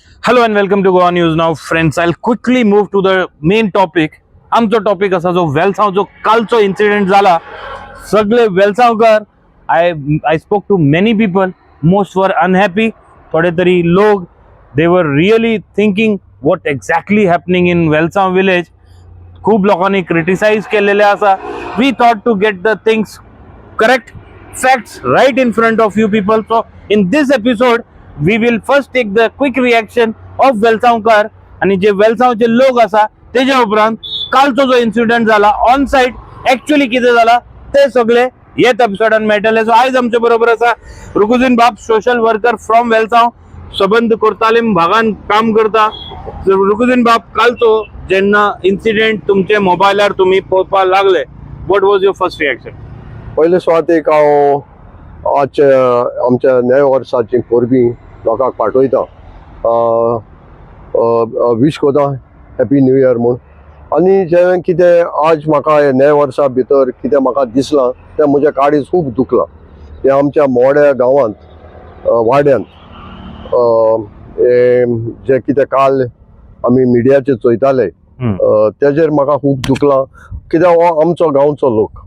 Hello and welcome to Goa News Now, friends. I'll quickly move to the main topic. आमचो topic असा जो वेलसाव जो कालचो incident झाला. सगळे वेलसावकर I spoke to many people. Most were unhappy. थोडे तरी लोग they were really thinking what exactly happening in Velsav village. खूप लोकांनी क्रिटिसाइज केलेले असा. We thought to get the things correct, facts right in front of you people. So in this episode we will first take the quick reaction of वेलसावकर आणि जे वेलसावचे लोक असा त्याच्या उपरांत कालचो जो इन्सिडेंट झाला ऑन साइट ऍक्च्युअली किती झाला ते सगळे येत एपिसोडान मेळटले. सो आयज आमच्या बरोबर असा रुकुजीन बाप, सोशल वर्कर फ्रॉम वेलसाव, सबंध कोर्तालीम भागान काम करता. रुकुजीन बाप, कालचो जेन्ना इन्सिडेंट तुमचे मोबायलार तुम्ही पळोवपाक लागले, what was your first reaction? पयले सुवातेक हांव आमच्या नव्या वर्साची परबीं लोकांक पाठयता, विश कोता हॅपी न्यू इयर म्हूण. आनी जें कितें आज म्हाका हे नव्या वर्सा भितर कितें म्हाका दिसलां तें म्हज्या काडीच खूब दुखलां. हें आमच्या मोड्या गांवांत वाड्यांत जें कितें काल आमी मिडियाचेर चोयताले तेजेर म्हाका खूब दुखलां. कित्याक हो आमचो गांवचो लोक,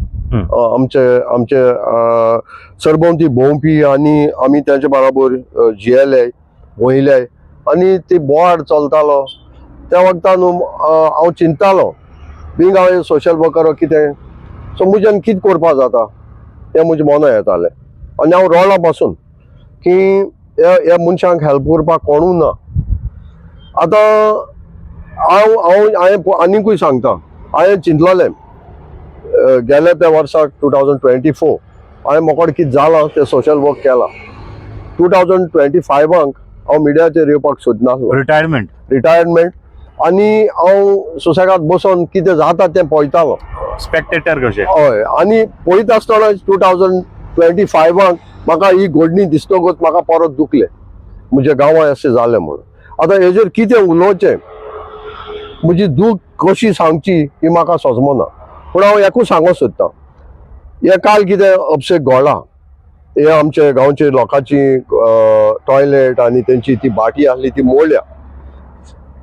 आमचे सरभोंवती भोंवपी आनी आमी तेंचे बरोबर जियेले वयले आनी ती बोवाड चलतालो त्या वक्तान हांव चिंततालो बींग हांव सोशल वर्कर कितें, सो म्हज्यान कितें करपा जाता हें म्हज्या मना येतालें. आनी हांव रोळा पासून की ह्या मनशांक हेल्प करपाक कोणूय ना. आतां हांवें आनिकूय सांगता, हांवें चिंतलोलें गेल्या त्या वर्साक 2024 हांवें मोकोड कितें जालां तें सोशल वर्क केलां. 2025 हांव मिडियाचेर येवपाक सोदनासलो, रिटायरमेंट, आनी हांव सुसेगाद बसून कितें जाता तें पळयतालो, स्पेक्टेटर कशें. हय. आनी पळयत आसतना 2025 म्हाका ही घडणी दिसतकच म्हाका परत दुखलें म्हज्या गांवांत अशें जालें म्हणून. आतां हेजेर कितें उलोवचें, म्हजी दूख कशी सांगची ही म्हाका सोजमना. पूण हांव एकूच सांगूंक सोदतां, हे काल कितें अपशेक घडला, हे आमचे गांवचे लोकांची टॉयलेट आनी तेंची ती बाटी आसली ती मोडल्या.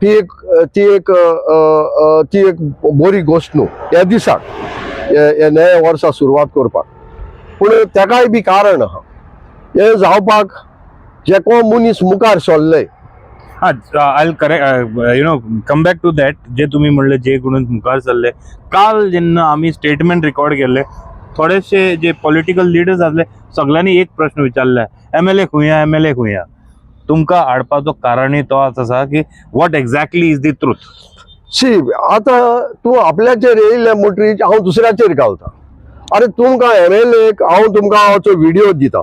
ती एक बरी गोश्ट न्हू ह्या दिसाक, हे नव्या वर्सा सुरवात करपाक. पूण तेकाय बी कारण आहा. हे जावपाक जे कोण मनीस मुखार सरले, I'll correct, come back to that. जे तुम्ही म्हणले जे कोण मुखार सरले, काल जेन्ना आम्ही स्टेटमेंट रेकॉर्ड केले, थोडेशे जे पॉलिटिकल लिडर्स आसले सगळ्यांनी एक प्रश्न विचारला, एमएलए खुंया. तुमकां हाडपाचो कारणय तो आसा की what exactly is the truth. See आतां तूं आपल्याचेर येयले म्हणटरीच हांव दुसऱ्याचेर घालता. अरे तुमकां एमएलएक हांव तुमकां व्हिडिओ दिता.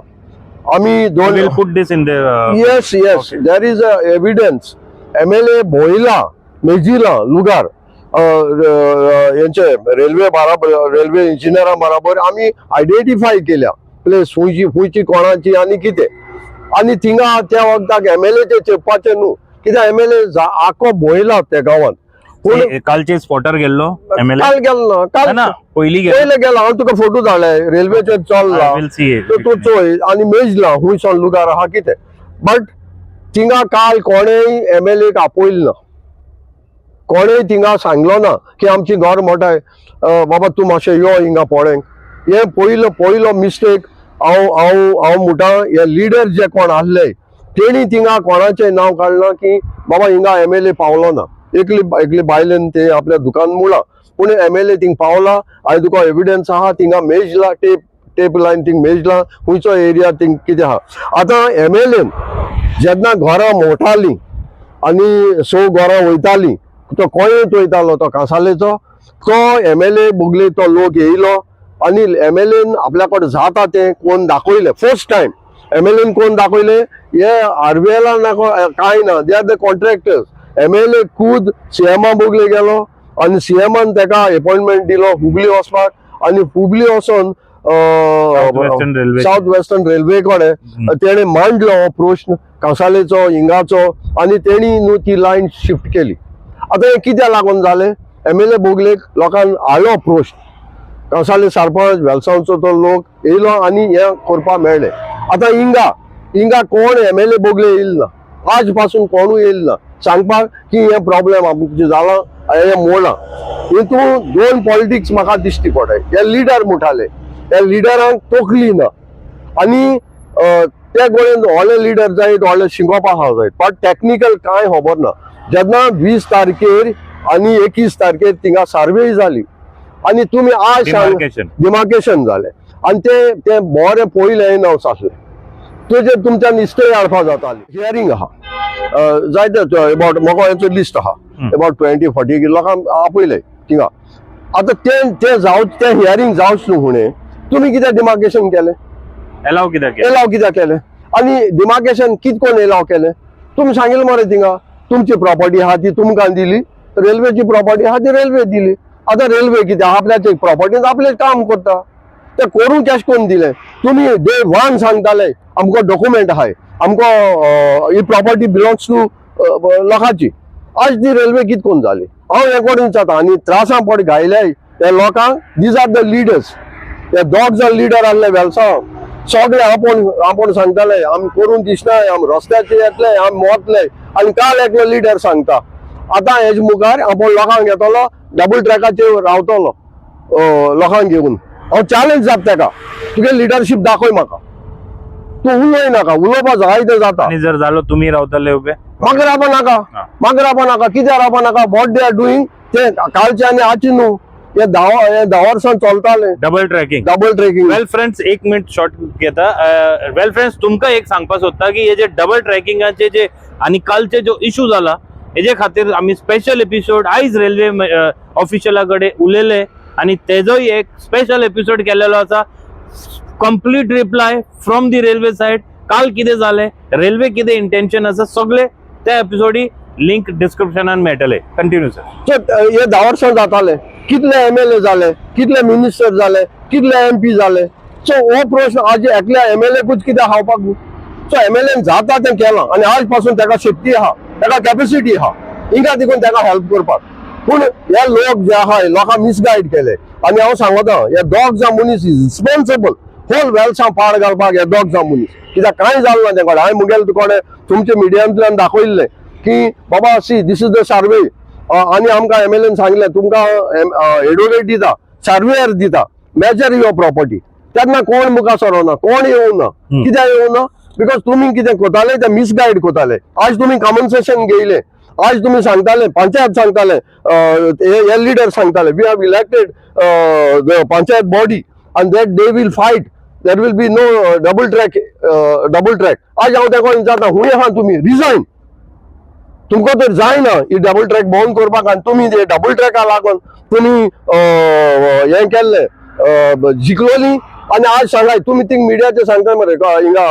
आमी दोन will put this in the yes there is a evidence. MLA बोयला मेजिला लुगार यांचे रेल्वे इंजिनियरा बरोबर आमी आयडेंटिफाय केल्या प्लेस खुंयची कोणाची आनी कितें. आनी थिंगा त्या वखदाक एमएलएचे चिरपाचें न्हू, कित्याक एमएलए आखो बोयला त्या गांवांत. पूण कालचे स्पॉटर गेल्लो एमएलए काल गेलो ना, पयली गेलो. हांव तुका फोटो धाडले, रेल्वेचेर चलला तूं चोय आनी मेजला हुंयसान लुगार आहा कितें. बट थिंगा काल कोणेय एमएलएक आपयलो ना, कोणेय थिंगा सांगलो ना की आमची घर मोठाय बाबा तूं मातशें यो हिंगा पळोवंक. हे पयलो मिस्टेक हांव म्हणटा. हे लिडर जे कोण आसले तेणी थिंगा कोणाचें नांव काडलां की बाबा हिंगा एमएलए पावलो ना. एकली बायलेन ते आपल्या दुकान मुळा, पूण एमएलए थिंग पावला. हांवें तुका एविडन्स आहा थिंगा मेजला, टेप लायन थिंग मेजला, खुंयचो एरिया थिंग कितें आहा. आतां एमएलएन जेन्ना घरां मोडटालीं आनी घरां वयतालीं, तो कोयत वयतालो तो कांसालेचो, तो एमएलए बोगले तो लोक येयलो आनी एमएलएन आपल्या कडेन जाता तें कोण दाखयलें. फर्स्ट टायम एमएलएन कोण दाखयलें, हे आरबीएला कांय ना, they are the contractors. MLA खुद सीएमा बोगले गेलो आनी सीएमान तेका अपॉइंटमेंट दिलो हुबली वचपाक. आनी हुबली वचोन साउथ वेस्टर्न रेल्वे कडेन तेणें मांडलो हो प्रश्न कांसालेचो हिंगाचो आनी तेणी न्हू ती लायन शिफ्ट केली. आतां हें कित्याक लागून जालें, एमएलए बोगलेक लोकांन हाडलो प्रश्न. कांसाले सरपंच वेलसावचो तो लोक येयलो आनी हें करपा मेळ्ळें. आतां हिंगा कोण एमएलए बोगले येयलो ना, आज पासून कोणूय येईल ना सांगपाक की हे प्रॉब्लेम आमचे जाला हे मोडा. हितून दोन पॉलिटिक्स म्हाका दिश्टी पडय. हे लिडर मुठाले, त्या लिडरांक तोखली ना आणि त्या गोळेन व्हडले लिडर जायत व्हडले शिंगोपा हा जायत पण टेक्निकल कांय खबर ना. जेन्ना 20 तारखेर आणि 21 तारखेर थिंगा सर्वे जाली आणि तुम्ही आज डिमार्केशन जाले आणि ते बरे पयले नवस आसले तुझे तुमच्या निश्चय हाडपा जाताली. हियरिंग आहा जायते अबाउट म्हाका हेचो लिस्ट आहा अबाउट 20-40 लोकांक आपयले थिंगा. आता ते जावच ते हियरिंग जावच न्हू म्हणे तुम्ही कित्याक डिमार्केशन केले, एलाव कित्याक केले आणि डिमार्केशन कित कोण एलाव केले. तुम्ही सांगितलं मरे थिंगा तुमची प्रॉपर्टी आहा ती तुमकां दिली, रेल्वेची प्रॉपर्टी आहा ती रेल्वे दिली. आता रेल्वे कित्याक आपल्याचे प्रॉपर्टीन आपले काम करता ते करून कॅश कोण दिले. तुम्ही डे वन सांगताले आमको डॉक्युमेंट आहाय आमको ही प्रॉपर्टी बिलोंग्स टू लोकांची. आज ती रेल्वे कित कोण जाली हांव रेकॉर्डिंग जाता आणि त्रासां पड घायले त्या लोकांक. These are the leaders. हे दोग जण लिडर आहले वेलसांव सगळे आपण सांगताले आम करून दिसनाय आम रस्त्याचे येतले आम मोतले आणि काल एकलो लिडर सांगता आता हेज मुखार आपण लोकांक येतलो डबल ट्रॅकाचेर रावतलो लोकांक घेऊन. हांव चॅलेंज जाता तेका तुगे लिडरशीप दाखय म्हाका. तू उलोय नाका, उलोवपा जाय ते जाता. आणि जर जालो तुम्ही रावतले उबे म्हाका रावपा नाका कित्याक रावपा नाका. वॉट दे आर डुईंग ते कालचे आनी आजचे न्हू हे 10 वर्सां चलताले डबल ट्रॅकिंग. वेल फ्रेंड्स एक मिनिट शॉर्ट घेता. वेल फ्रेंड्स तुमकां एक सांगपा सोदता की हे जे डबल ट्रॅकिंगाचे जे आणि कालचे जो इशू जाला हेजे खातीर आम्ही स्पेशल एपिसोड आयज रेल्वे ऑफिशियला कडे उलयले आणि तेजोय एक स्पेशल एपिसोड केलेलो आसा. Complete reply from the railway side काल कितें जालें रेल्वे कितें इंटेंशन आसा सगळे त्या एपिसोडी लिंक डिस्क्रिप्शनान मेळटले. Continue sir. हे 10 वर्सां जाताले कितले MLA जाले, कितले मिनिस्टर जाले, कितले MP जाले. सो हो प्रश्न आज एकल्या MLAकूच कित्याक खावपाक. सो MLA जाता तें केलां आणि आज पासून तेका शक्ती आहा तेका कॅपॅसिटी आहा हिंगा देखून तेका हेल्प करपाक. पूण हे लोक जे आहा लोकांक मिसगायड केले आणि हांव सांगता हे दोग जाण मनीस इज रिस्पॉन्सिबल होल वेल्सां पाड घालपाक हे दोग जाण मनीस. कित्याक कांय जालें ना तेंकडे. हांवें मुगेल तुकोडे तुमच्या मिडियांतल्यान दाखयल्लें की बाबा C this is the survey आणि आमकां MLAन सांगलें तुमकां एडवोकेट दिता सर्वेयर दिता मेजर युअर प्रॉपर्टी. तेन्ना कोण मुखार सरोना कोण येवना. कित्याक येवना बिकॉज तुम्ही कितें कोताले ते मिसगायड कोताले. आज तुम्ही कॉम्पन्सेशन घेयले आज तुम्ही सांगताले पंचायत सांगताले हे लिडर सांगताले we have elected the panchayat body and that they will fight. There will be no double track. आज हांव तेका विचारता हुंय आहा तुम्ही रिजाइन तुमकां तर जायना ही डबल ट्रॅक बंद करपाक आणि तुम्ही ते डबल ट्रॅका लागून तुम्ही हे केल्ले जिखलोली आणि आज सांगाय तुम्ही थिंग मिडियाचे सांगताय मरे हिंगा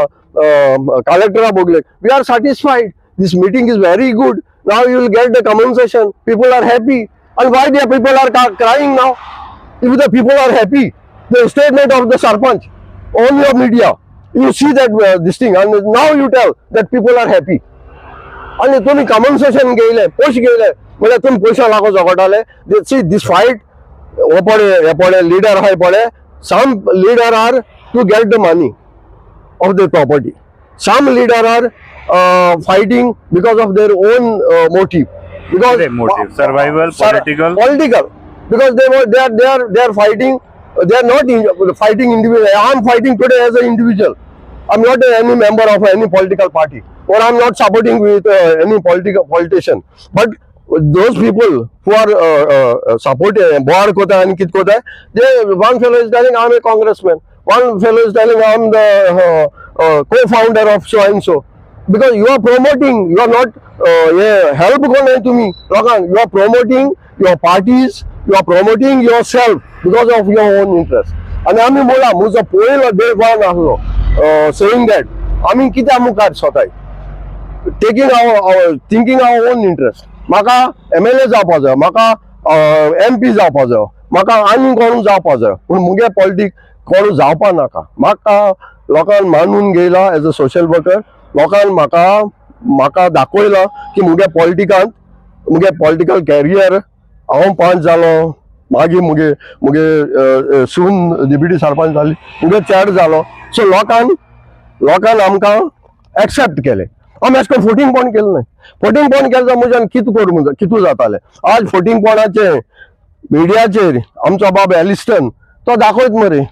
कलेक्टरा बोगले we are satisfied this meeting is very good now you will get the compensation people are happy and why the people are crying now if the people are happy. The statement of the sarpanch on your media you see that this thing and now you tell that people are happy. आणि तुम्ही compensation घेयले पयशे घेयले म्हणजे तुम्ही पयशे लागो झगडटाले. See this fight हो पडे leader आहाय पडे some leader are to get the money of their property. Some leader are fighting because of their own motive. Because survival, political. Because they are fighting. They are not fighting individually. I am fighting today as an individual. I am not any member of any political party, or I am not supporting with any politician. But those people who are supporting Board Kota and Kit Kota, one fellow is telling I am a congressman. One fellow is telling I am the co-founder of so and so. Because you are promoting, you are not help to me. You are promoting your parties, you are promoting yourself because of your own interest. And I mean, muza poil day one ahlo saying that I mean kita mukar sotai taking our thinking our own interest. Maka MLA जावपा जाय, मका MP जावपा जाय, मका आनी कोण जावपा जाय, पूण मुगे पॉलिटिक कोण जावपा नाका. म्हाका लोकांन मानून घेयला एज अ सोशल वर्कर. लोकांन म्हाका दाखयला की मुगे पॉलिटिकांत मुगे पॉलिटिकल कॅरियर हांव पंच जालो मागीर मुगे सून डिप्युटी सरपंच जाली मुगे चॅड जालो. सो लोकांन आमकां एक्सेप्ट केले हांव एश कोन फोटींग पण केलें न्हय. फोटींग पण केलें म्हज्यान कितें करूं कितू जातालें. आज फोटींग पणाचे मिडियाचेर आमचो बाब एलिस्टन तो दाखयत मरे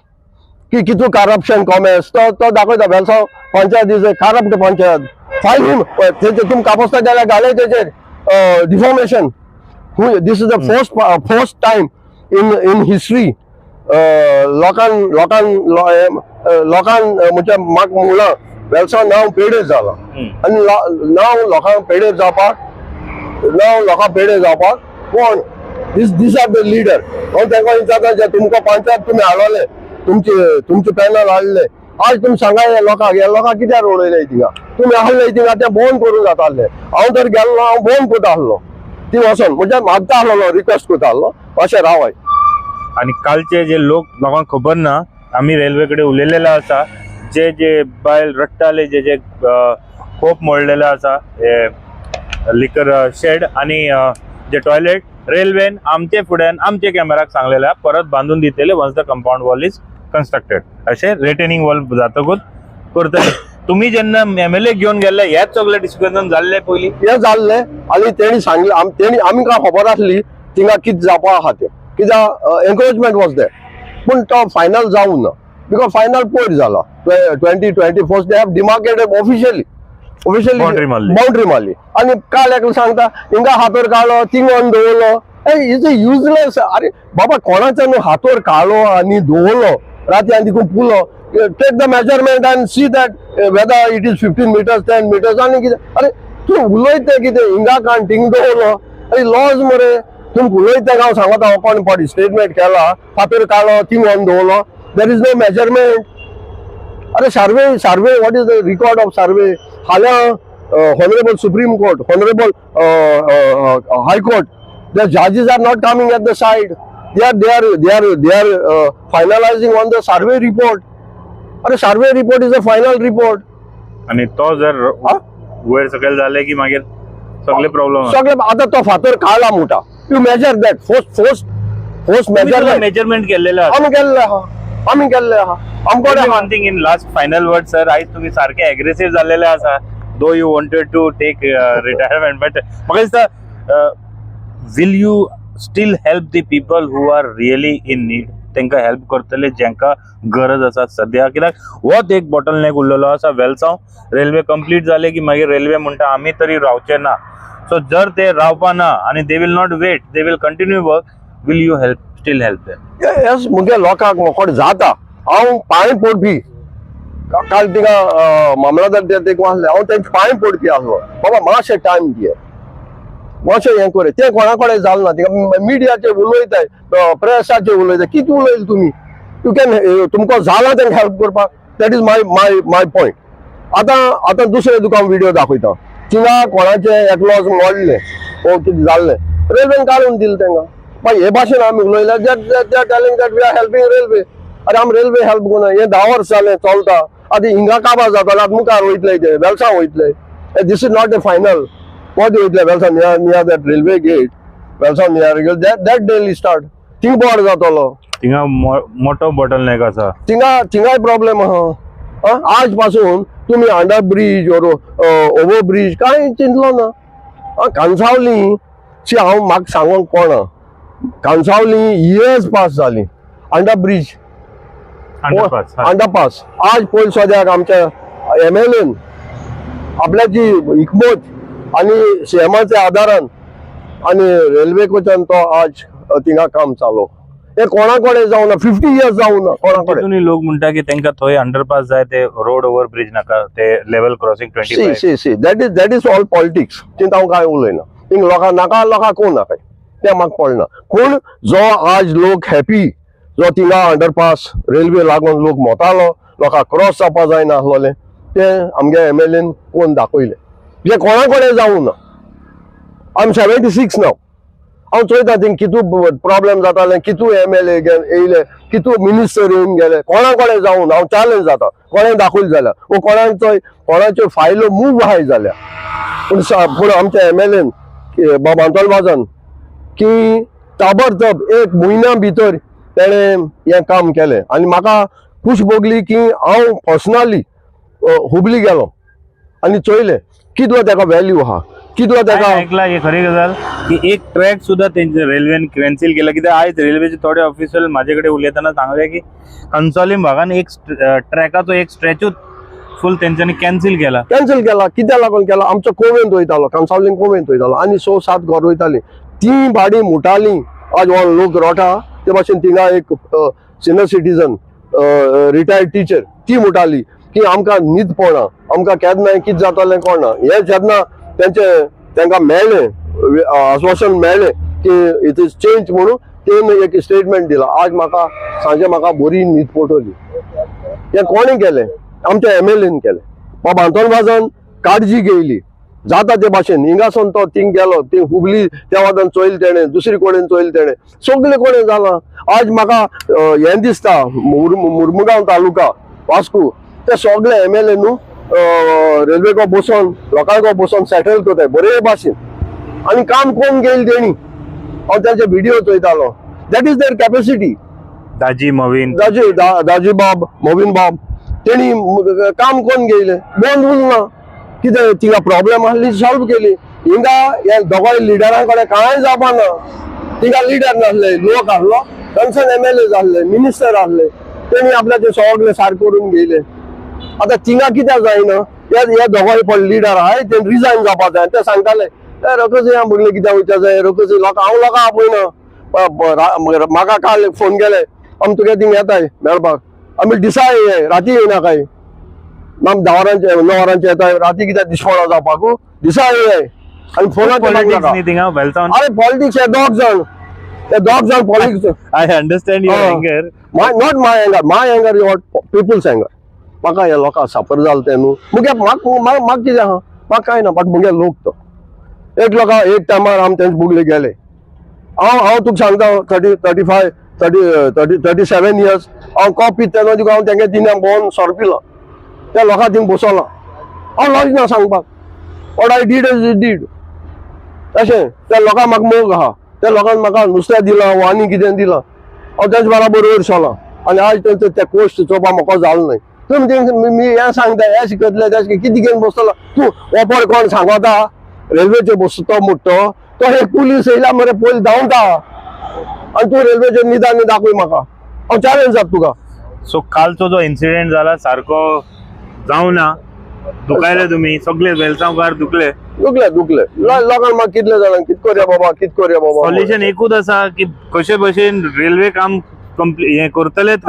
की कितू करप्शन कॉमेस तो दाखयता. Velsao panchayat is a corrupt panchayat. File तुम कापोस्ता गेल्यार घाले तेचेर deformation. This is the first time in history लोकांन म्हणजे म्हाका म्हणलां वेलसांव नांव पेडेर जाला आनी नांव लोकांक पेडेर जावपाक कोण दिस आर द लिडर. हांव तांकां विचारता जे तुमकां पंचायत तुमी हाडले तुमचे पॅनल हाडले आज तुमी सांगा हे लोकांक कित्याक उडयले थिंगा तुमी आहले थिंगा ते बंद करूं जाताले. हांव तर गेल्लो हांव बंद करता आहलो ती वचोन म्हणजे मागता आहलो रिक्वेस्ट करता आहलो अशें रावाय. आणि कालचे जे लोकांक खबर ना आम्ही रेल्वे कडे उलयलेले आसा जे बायल रडटाले जे खोप मोडलेले आसा हे लिकर शेड आणि जे टॉयलेट रेल्वेन आमचे फुड्यान आमचे कॅमेराक सांगलेले परत बांधून दितले once the compound wall is constructed. अशें रिटेनिंग वॉल जातकूच करतले. तुम्ही जेन्ना MLA घेवन गेल्ले हेच सगळे डिस्कशन जाल्ले पयलीं हे जाल्ले आनी तेणी सांगले आमकां खबर आसली थिंगा कितें जावपा आहा तें कित्याक एन्करेजमेंट वॉज देर पूण तो फायनल जावं ना बिकॉज फायनल पयर जाला 2024 they have demarcated officially boundary मारली आनी काल एकलो सांगता हिंगा हातोर काडलो थिंगान दवरलो. Is a useless. अरे बाबा कोणाचो न्हू हातोर काडलो आनी दवरलो राती आनी तिकून पुलो take the measurement and see that whether it is 15 meters 10 meters आनी कितें. अरे तूं उलयता कितें हिंगा काण थिंग दवरलो अरे लॉज मरे तुमकां उलयता हांव सांगता ओपन पार्टी स्टेटमेंट केला हातोर काडलो थिंगान दवरलो देर इज नो मेजरमेंट. अरे survey what is the record of survey हाल्या honourable supreme court honourable high court the जजेस are not coming at the side they are finalizing on the survey report. अरे survey report is a final report आणि तो जर वयर सकयल जाले की मागीर सगळे प्रॉब्लेम सगळे आता तो फातर काढला मोठा you measure that force measurement केलेलं आम्ही केल्ले आहा आमकडे one thing in last final word sir आयज तुम्ही सारखे एग्रेसिव्ह झालेले आसा though you wanted to take retirement but म्हाका दिसता will you still help the people who are really in need तांकां हेल्प करतले जांकां गरज आसा सद्या कित्याक होच एक बॉटलनेक उरलेलो आसा. वेलसांव रेल्वे कंप्लीट जाले की मागीर रेल्वे म्हणटा आमी तरी रावचे ना. सो जर ते रावपा ना आनी they will not wait they will continue work will you still help them. Yes मुगे लोकांक मोकोड जाता हांव पांय पडपी काल तिका मामलादार ते वाचले हांव तांचे पांय पडपी आसलो बाबा मातशें टायम दिये मातशें हें करे ते कोणा कडेन जालें ना तिका मिडियाचेर उलयताय प्रेसाचेर उलयता कितें उलयले तुमी यू कॅन तुमकां जाला तांकां हेल्प करपाक दॅट इज माय पॉयंट. आतां दुसरे तुका हांव व्हिडिओ दाखयता थिंगा कोणाचे एकलोज मोडले ओ कितें जाल्लें रेल्वेन काडून दिलें तांकां मागीर हे भाशेन आमी उलयल्या they are telling that we are helping railway. अरे आमी रेल्वे हेल्प करूं हे 10 वर्स जालें चलता आतां हिंगा काबार जातालो आतां मुखार वयतले ते वेलसांव वयतले this is not a final what वयतले Velsao near that railway gate Velsao near that daily start thing board जातलो थिंगा मोठो बॉटलनेक आसा थिंगाय प्रॉब्लेम आहा. आज पासून तुम्ही under bridge or over bridge कांय चिंतलो ना. कांसावली शी हांव म्हाका सांगूंक पडना कांसावली इयर्स पास जाली अंडर ब्रिज अंडरपास आज पयलीं सद्याक आमच्या MLAन आपल्याची हिकमत आनी सेमाच्या आदारान आनी रेल्वे कडच्यान तो आज थिंगा काम चालू हे कोणा कडेन जावना 50 years जावना कोणा कडेन. लोक म्हणटा की तांकां थंय अंडरपास जाय ते रोड ओव्हर ब्रिज नाका ते level crossing 25 see that is all politics चिंता हांव कांय उलयना थिंग लोकांक नाका लोकांक कोण नाका तें म्हाका पडना पूण जो आज लोक हॅपी जो थिंगा अंडरपास रेल्वे लागून लोक मोतालो लोकांक क्रॉस जावपा जायना आसलोले ते आमगे MLAन कोण दाखयले जे कोणा कडेन जावं ना. आय एम 76 नाव हांव चोयता थिंग कितू प्रॉब्लेम जाताले कितू MLA येयले कितू मिनिस्टर येवन गेले कोणा कडेन जावं ना हांव चॅलेंज जाता कोणें दाखयले जाल्यार कोणाच्यो फायलो मूव आहाय जाल्या पूण आमच्या MLAन बाब अंतोलबाजान की ताबडतोब 1 म्हयन्या भितर तेणें हें काम केलें आनी म्हाका खूश भोगली की हांव पर्सनली हुबली गेलो आनी चोयलें कितलो तेका व्हॅल्यू आहा, कितलो तेका ऐकला हे खरी गजाल की एक ट्रॅक सुद्धा त्यांचे रेल्वेन कॅन्सल केला कित्याक आयज रेल्वेचे थोडे ऑफिशियल माझे कडेन उलयतना सांगले की कंसोलीम भागान एक ट्रॅकाचो एक स्ट्रेचूच फुल तेंच्यांनी कॅन्सल केला. कित्या लागून केला, आमच्या कोवेंत वयतालो, कांसावलीन कोवेंत वयतालो आनी 6-7 घर वयताली, ती भाडी मुटाली. आज हो लोक रोटा ते भाशेन थिंगा एक सिनियर सिटीजन रिटायर्ड टीचर ती मुटाली की आमकां न्हीद पडना, आमकां केन्ना कितें जातलें कळना. हे जेन्ना तांकां मेळ्ळें आश्वासन मेळ्ळें की इट इज चेंज म्हणून तेणें एक स्टेटमेंट दिला. आज म्हाका सांजे म्हाका बरी न्हीद पडटली. हें कोणें केलें, आमच्या एमएलएन केलें. बाबा अंतोनवाजान काळजी घेयली जाता ते भाशेन. हिंगासून तो थिंग गेलो, ती हुबली त्या वादान चोयल तेणें, दुसरे कडेन चोयल तेणें, सगळे कडेन जालां. आज म्हाका हें दिसता मुर्मुगांव तालुका वास्को ते सगळे एमएलए न्हू रेल्वे को बसोन लोकांक बसोन सेटल करताय बरे भाशेन. आनी काम कोण घेयल तेणी, हांव तांचे व्हिडिओ चोयतालो. That is their capacity. दाजी बाब मोविन बाब तेणी काम कोण घेयलें, बंद उरना. कितें थिंगा प्रॉब्लेम आसली सॉल्व केली. हिंगा हे दोगांय लिडरां कडेन कांय जावपा ना. थिंगा लिडर नासले, लोक आसलो, कन्सर्न एमएलए आसले, मिनिस्टर आसले, तेणी आपल्या ते सगळे सारके करून घेयले. आतां थिंगा कित्याक जायना, हे दोगांय पण लिडर आहाय ते रिजायन जावपा जाय. ते सांगताले रोखच या म्हणलें कित्याक वयता जाय रोखच लोक, हांव लोकां आपयना. म्हाका काल फोन केले, आमी तुगे थिंगा येताय मेळपाक. आमी दिसा येय राती येयना काय, आम 10 वरांचे 9 वरांचे येताय, राती कित्याक दिसपणा जावपाक दिसा येय. आनी फोनाचेर अरे पॉलिटिक्स हे दोग जाण politics. I understand your anger. Not my anger is what people's anger. म्हाका हे लोकां सापर जाल ते न्हू. म्हाका कितें आहा, म्हाका कांय ना, बट मुगे लोक तो एक लोकां एक टायमार आमी तेंचे बुगले गेले. हांव तुका सांगता 37 इयर्स हांव कॉप पीत तेन्ना तुका हांव तेंगे तिने बोन सोरपिला. त्या लोकां थिंग बसोला. हांव लॉज ना सांगपाक. What I did is did. तशें त्या लोकांक म्हाका मोग आहा. त्या लोकांक म्हाका नुस्तें दिलां वा आनी कितें दिलां, हांव तेंचे बराबर वयर सोला. आनी आज ते कोस्ट चोवपा म्हाका जाल नाय. तुम्ही हें सांगता हें शिकयतले ते कितें घेवन बसतलो तूं. ओपर कोण सांगता रेल्वेचेर बसतो म्हणटो तो एक पुलीस येयला मरे पयलीं धांवता आनी तूं रेल्वेचेर निदान दाखय म्हाका. हांव चॅलेंज जाता तुका. सो कालचो जो इन्सिडेंट जाला सारको जावं ना. दुखायले तुम्ही सगळे वेलसांवकार दुखले. लोकांक म्हाका कितले जाणांक कितें करया बाबा. सॉल्युशन एकूच आसा की कशे भशेन रेल्वे काम हे करतलेच.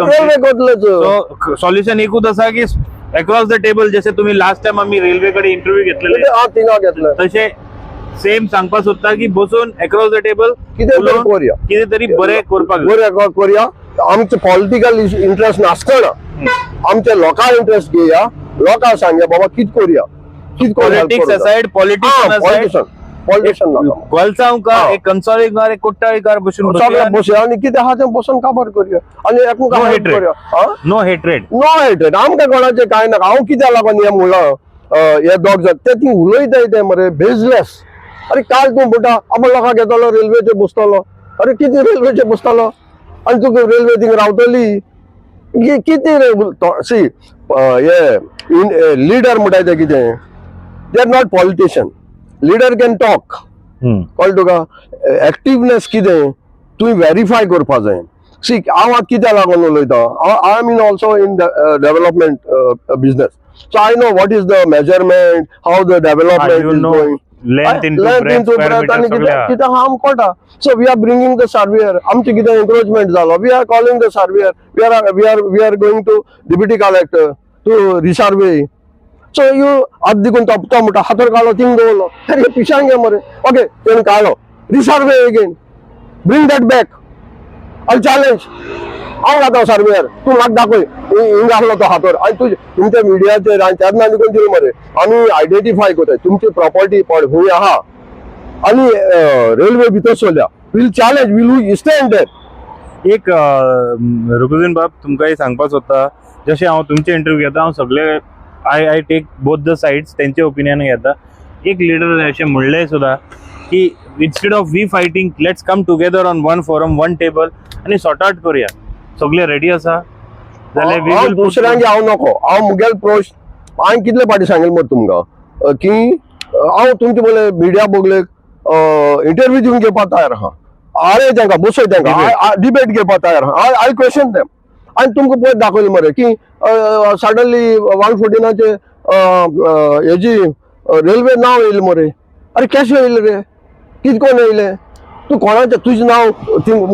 सॉल्युशन एकूच आसा की अक्रॉस द टेबल जसे तुम्ही लास्ट टाइम आम्ही रेल्वे कडे इंटरव्यू घेतलेले तसे सेम सांगपा सोदता की बसून अक्रॉस द टेबल कितें तरी बरें करया. आमचे पॉलिटिकल इंटरेस्ट नासतना आमच्या लोकां इंटरेस्ट घेया. लोकांक सांगया बाबा कितें करया. पॉलिटिक्स असाइड पॉलिटिशियन वेलसांवकार एक कंसाळीकार एक कोट्टाळीकार बसून आनी कितें आहा तें बसून काबार करया. आनी नो हेट्रेड आमकां कोणाचें कांय नाका. हांव कित्याक लागून हें म्हणलां हे दोग जाण ते ती उलयताय ते मरे बेजलेस. अरे काल तूं म्हणटा आपण लोकांक येतलो रेल्वेचेर बसतलो. अरे कितें रेल्वेचेर बसतलो आनी तुका रेल्वे थिंग रावतली कितें. सी हे लिडर म्हणटाय ते कितें they are not politician. Leader can talk कळ्ळें तुका. एक्टिवनेस कितें तुवें व्हेरीफाय करपा जाय. सी हांव आतां कित्याक लागून उलयता. I am in also in development business. So I know what is the measurement, how the development is going. Length into breadth and कितें harm कोटा. So we are bringing the surveyor. आमचे कितें encouragement जालो. We are calling the surveyor. We are going to deputy collector to resurvey. So you आद दिकून तो म्हणटा हातोर काडलो thing दवरलो. अरे पिशांग गे मरे. ओके तेणें काडलो resurvey again. Bring that back. I'll challenge. हांव घाता सर्वेयर तूं म्हाका दाखय हिंग आसलो तो हातोर. आनी तुमच्या मिडियाचेर आनी तेन्ना निकून दिली मरे आमी आयडेंटिफाय करताय तुमची प्रॉपर्टी पड खंय आहा आनी रेल्वे भितर चलया. वील चॅलेंज वील स्टँड देर. एक रुकुद्दीन बाब तुमकां सांगपाक सोदता जशें हांव तुमचे इंटरव्यू घेता हांव सगळे I take both the sides तेंचे ओपिनियन घेता. एक लिडर अशें म्हणलें सुद्दां की instead of we fighting let's come together on one forum one table आनी सॉर्ट आउट करूया. सगळे रेडी आसा जाल्यार दुसऱ्यांक हांव नको. हांव मुगेल प्रश्न हांवें कितले फाटी सांगले मरे तुमकां की हांव तुमचे बोले मिडिया बोगलेक इंटरव्यू दिवन घेवपाक तयार आहा आरे तांकां बसय तांकां डिबेट घेवपाक तयार आहा आय क्वेश्चन देम आनी तुमकां पळय दाखयलें मरे की सडनली 114चे हेजी रेल्वे नांव येयलें मरे अरे कशें येयलें रे कितें कोण येयलें तूं कोणाचें तुजें नांव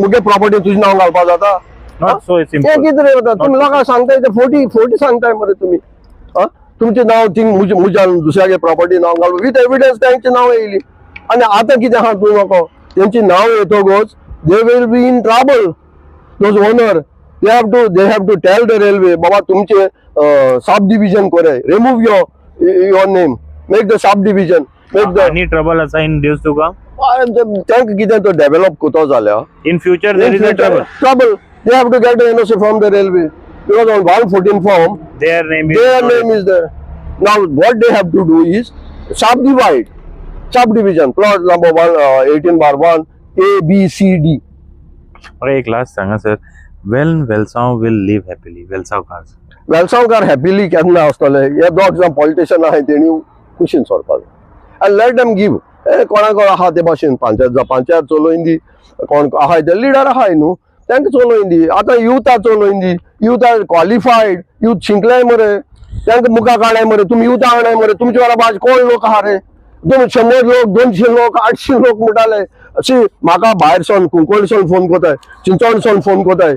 मुगे प्रॉपर्टी तुजें नांव घालपाक जाता Not so तें simple. कितें रे जाता तुमी लोकांक सांगताय ते फोटी सांगताय मरे तुमी तुमचें नांव थिंग मुज्यान दुसऱ्यागे प्रॉपर्टी नांव घालून विथ एविडन्स तांचें नांव येयली आनी आतां कितें आहा तूं म्हाका तेंची नांव येतोगोच they will be in trouble those owner they have to tell the railway बाबा तुमचे सब डिविजन करे remove your name make the sub division make the Any trouble assigned days to come? तांकां कितें तो डेव्हलप कोतो जाल्या In future there is a trouble. They have to get the NOC from the railway because on 114 form Their name is there. Now what they have to do is subdivision plot number 18/1 A B C D. और एक last सांगा sir when Welsaw will live happily Welsaw cars. वेलसांवकार happily केन्ना आसतले हे दोग जाण politician आहाय तेणी कुशीन सोडपाक आनी लेट देम गिव कोणाक आहा ते भाशेन पंचायत चलोवन दी कोण आहाय ते लिडर आहाय न्हू तांकां चलोवन दी आतां युथा चलोवन दी युथ आर क्वॉलिफायड युथ शिंकलाय मरे तांकां मुखार काडाय मरे तुमी युथा हाडाय मरे तुमचे वाला भाज कोण लोक आहा रे 100 लोक 200 लोक 800 लोक म्हणटाले अशी म्हाका भायर सावन कुंकळसून फोन कोताय चिंचोणसून फोन कोताय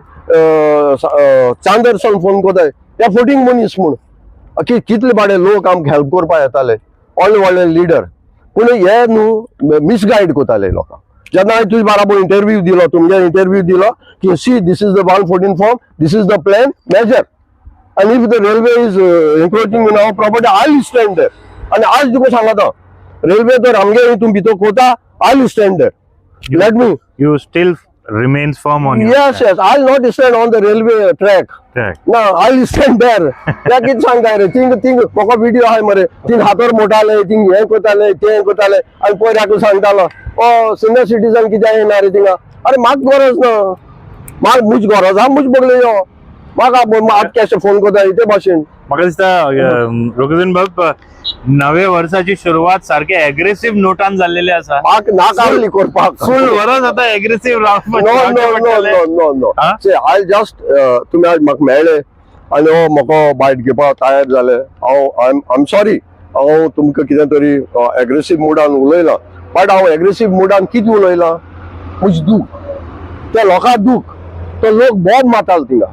चांदरसून फोन कोताय त्या फोटींग मनीस म्हूण कितले बाडे लोक आमकां हेल्प करपाक येताले व्हडले लिडर पूण हे न्हू मिसगायड कोताले लोकांक जेन्ना हांवें तुजे बाराबर इंटरव्यू दिलो तुमगे इंटरव्यू दिलो की see this is the 114 form this is the plan measure आनी if the railway is encroaching in our property I will stand there आनी आज तुका सांगता रेल्वे तर आमगे हितून भितर कोता I will stand there let me You still remains firm on your yes I'll not stand on the railway track no I'll stand there त्या कितें सांगताय रे थिंग म्हाका व्हिडिओ आहाय मरे थिंग हातोर मोटाले थिंग हें कोताले तें कोताले आनी पयऱ्याक सांगतालो सिनियर सिटीजन कित्याक येना रे थिंगा अरे म्हाका गरज ना म्हाका मुज गरज हा मुज बगले यो म्हाका आत कशें फोन कोताय ते भाशेन म्हाका दिसता रोगजन बाब नवे वर्साची सुरवात सारखे अग्रेसिव्ह नोटान जाल्लेले आसा म्हाका नाकारली करपाक फुल वरस आता अग्रेसिव्ह नो आय जस्ट तुमी आज म्हाका मेळ्ळे आनी हो म्हाका बायट घेवपाक तयार जाले हांव आय एम सॉरी हांव तुमकां कितें तरी एग्रेसिव्ह मुडान उलयलां बट हांव एग्रेसिव्ह मुडान कितें उलयलां म्हजें दूख त्या लोकांक दूख तो लोक बॉम्ब मारतालो थिंगा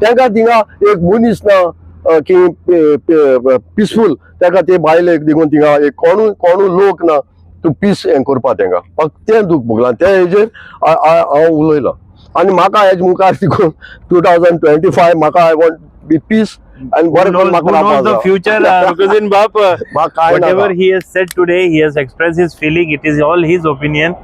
तांकां थिंगा एक मनीस ना की पिसफूल ताका ते बायलेक देखून थिंगा एक कोणू लोक ना तूं पीस हें करपा तांकां फक्त तें दूख भोगलां त्या हेजेर हांव उलयलां आनी म्हाका हेज मुखार देखून 2025 म्हाका I want be peace and who knows the future Rukuzin Bap whatever he has said today he has expressed his feeling it is all his opinion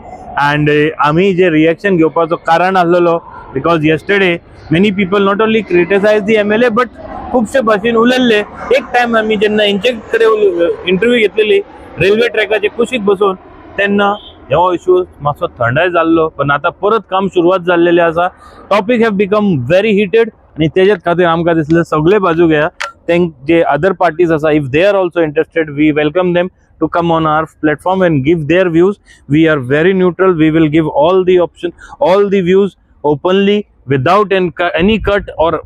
and आम्ही जे reaction घेवपाचो कारण आसलेलो because yesterday many people not only criticized the MLA but खूपशे भाशेन उलयल्ले एक time आम्ही जेन्ना हेंचे कडेन इंटरव्यू घेतलेली रेल्वे ट्रॅकाचे कुशीक बसून तेन्ना हो इश्यू मातसो थंडाय जाल्लो पण आता परत काम सुरवात जाल्लेले आसा topic have become very heated आणि त्याच्यात खातीर आमकां दिसलें सगळे बाजू घेया जे अदर पार्टीज आसा if they are also interested we welcome them to come on our platform and give their views. We are very neutral. We will give all the option, all the views openly without any cut or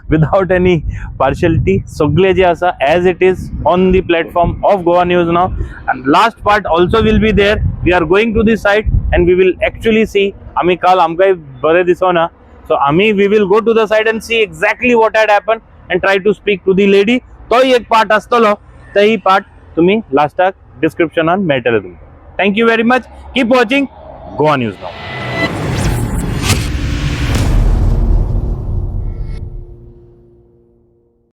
without any partiality. Sogle je asa as it is on the platform of Goa News Now. And last part also will be there. We are going to the site and we will actually see. Ami kal amkai bare disona. So we will go to the site and see exactly what had happened and try to speak to the lady. तो एक part astalo. Tahi part तुम्ही लास्टाक डिस्क्रिप्शनान मेळटले तुमकां. Thank you very much. Keep watching Goa news now.